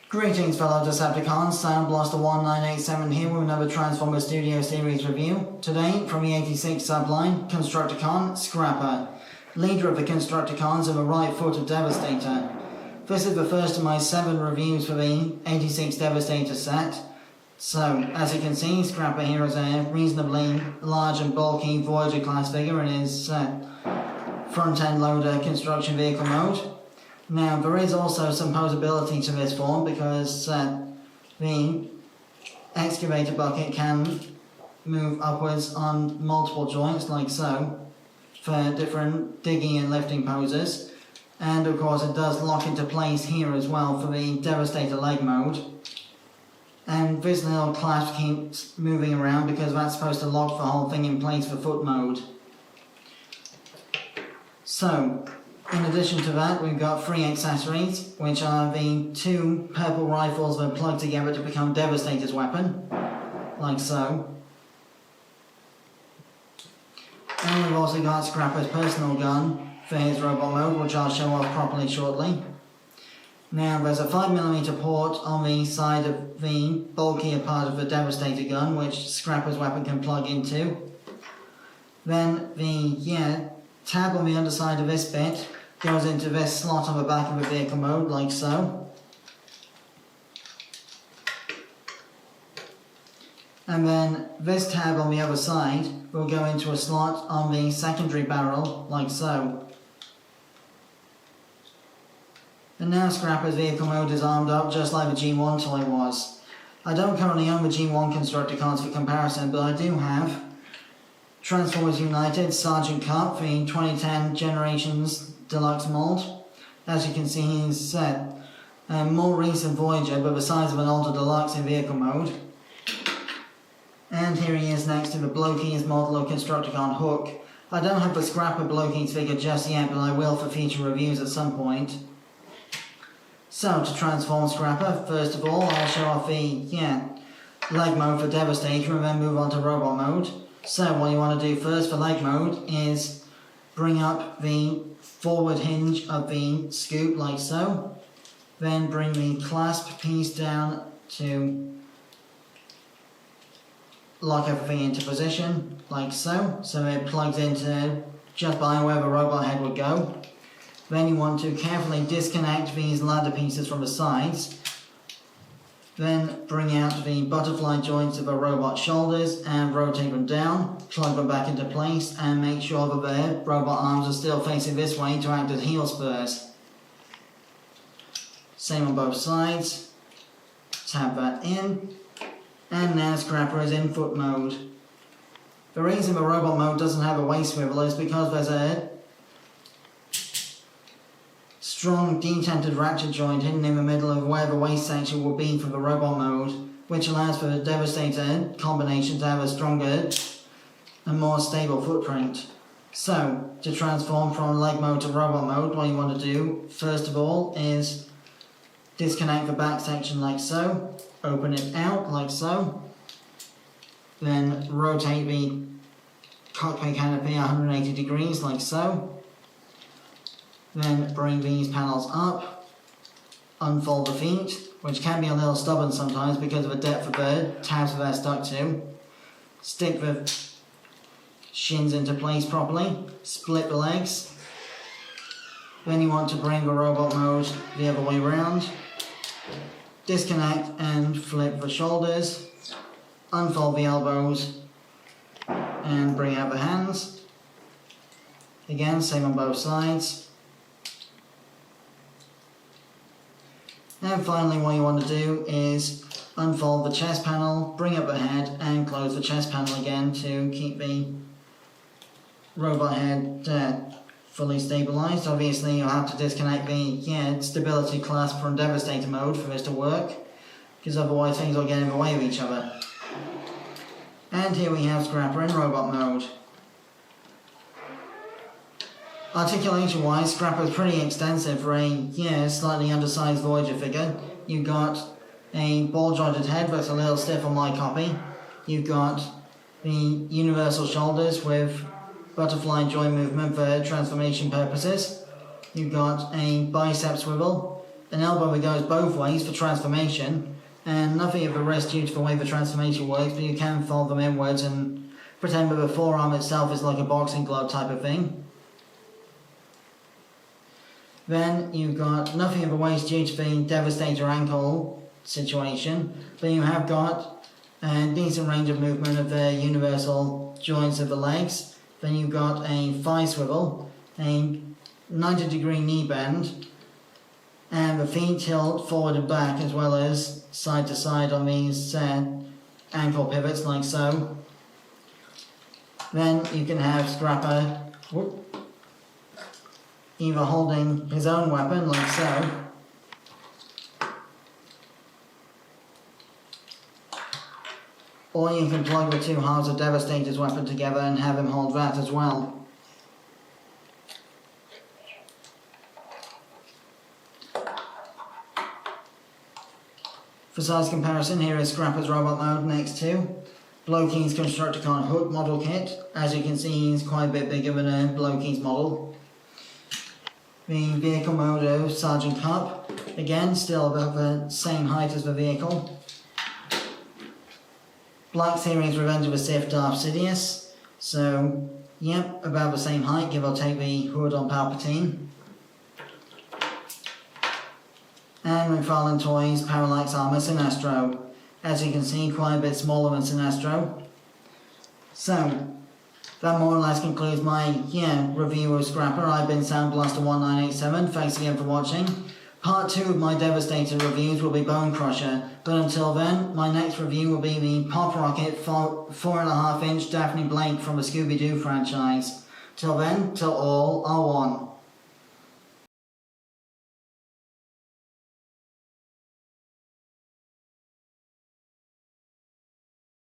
Greetings fellow Decepticons, Sound Blaster 1987 here with another Transformer Studio Series review. Today, from the 86 subline, Constructicon, Scrapper, leader of the Constructicons and the right foot of Devastator. This is the first of my 7 reviews for the 86 Devastator set. So, as you can see, Scrapper here is a reasonably large and bulky Voyager class figure in his front-end loader construction vehicle mode. Now, there is also some posability to this form because the excavator bucket can move upwards on multiple joints like so for different digging and lifting poses, and of course it does lock into place here as well for the Devastator leg mode, and this little clasp keeps moving around because that's supposed to lock the whole thing in place for foot mode. So, in addition to that, we've got 3 accessories, which are the 2 purple rifles that are plugged together to become Devastator's weapon, like so. And we've also got Scrapper's personal gun for his robot mode, which I'll show off properly shortly. Now, there's a 5mm port on the side of the bulkier part of the Devastator gun, which Scrapper's weapon can plug into. Then the tab on the underside of this bit goes into this slot on the back of the vehicle mode, like so. And then this tab on the other side will go into a slot on the secondary barrel, like so. And now Scrapper's vehicle mode is armed up just like the G1 toy was. I don't currently own the G1 Constructicons for comparison, but I do have Transformers United Sergeant Cup, the 2010 Generations Deluxe mold. As you can see, he's a more recent Voyager, but the size of an older Deluxe in vehicle mode. And here he is next to the Blokees model of Constructicon Hook. I don't have the Scrapper Blokees figure just yet, but I will for future reviews at some point. So, to transform Scrapper, first of all, I'll show off the leg mode for Devastator and then move on to robot mode. So what you want to do first for leg mode is bring up the forward hinge of the scoop like so. Then bring the clasp piece down to lock everything into position like so. So it plugs into just by where the robot head would go. Then you want to carefully disconnect these ladder pieces from the sides. Then bring out the butterfly joints of the robot shoulders and rotate them down, plug them back into place, and make sure that the robot arms are still facing this way to act as heel spurs. Same on both sides. Tap that in, and now Scrapper is in foot mode. The reason the robot mode doesn't have a waist swivel is because there's a strong detented ratchet joint hidden in the middle of where the waist section will be for the robot mode, which allows for the Devastator combination to have a stronger and more stable footprint. So, to transform from leg mode to robot mode, what you want to do, first of all, is disconnect the back section like so, open it out like so, then rotate the cockpit canopy 180 degrees like so. Then bring these panels up, unfold the feet, which can be a little stubborn sometimes because of the depth of the tabs that they're stuck to. Stick the shins into place properly, split the legs. Then you want to bring the robot mode the other way around. Disconnect and flip the shoulders, unfold the elbows, and bring out the hands. Again, same on both sides. And finally, what you want to do is unfold the chest panel, bring up the head, and close the chest panel again to keep the robot head fully stabilized. Obviously, you'll have to disconnect the stability clasp from Devastator mode for this to work, because otherwise things will get in the way of each other. And here we have Scrapper in robot mode. Articulation-wise, Scrapper is pretty extensive for a slightly undersized Voyager figure. You've got a ball-jointed head that's a little stiff on my copy. You've got the universal shoulders with butterfly joint movement for transformation purposes. You've got a bicep swivel, an elbow that goes both ways for transformation, and nothing of the rest due to the way the transformation works, but you can fold them inwards and pretend that the forearm itself is like a boxing glove type of thing. Then you've got nothing of the waist due to the Devastator ankle situation, but you have got a decent range of movement of the universal joints of the legs. Then you've got a thigh swivel, a 90-degree knee bend, and the feet tilt forward and back as well as side to side on these ankle pivots like so. Then you can have Scrapper either holding his own weapon like so, or you can plug the two halves of Devastator's weapon together and have him hold that as well. For size comparison, here is Scrapper's robot mode next to Blokees Constructicon Hook model kit. As you can see, he's quite a bit bigger than a Blokees model. The vehicle mode of Sergeant Cup, again still about the same height as the vehicle. Black Series Revenge of the Sith Darth Sidious, so yep, about the same height, give or take the hood on Palpatine. And McFarlane Toys Parallax Armor Sinestro. As you can see, quite a bit smaller than Sinestro. So, that more or less concludes my review of Scrapper. I've been Soundblaster1987, thanks again for watching. Part 2 of my Devastator reviews will be Bone Crusher, but until then, my next review will be the Pop Rocket 4.5-inch Daphne Blake from the Scooby-Doo franchise. Till then, till all are one.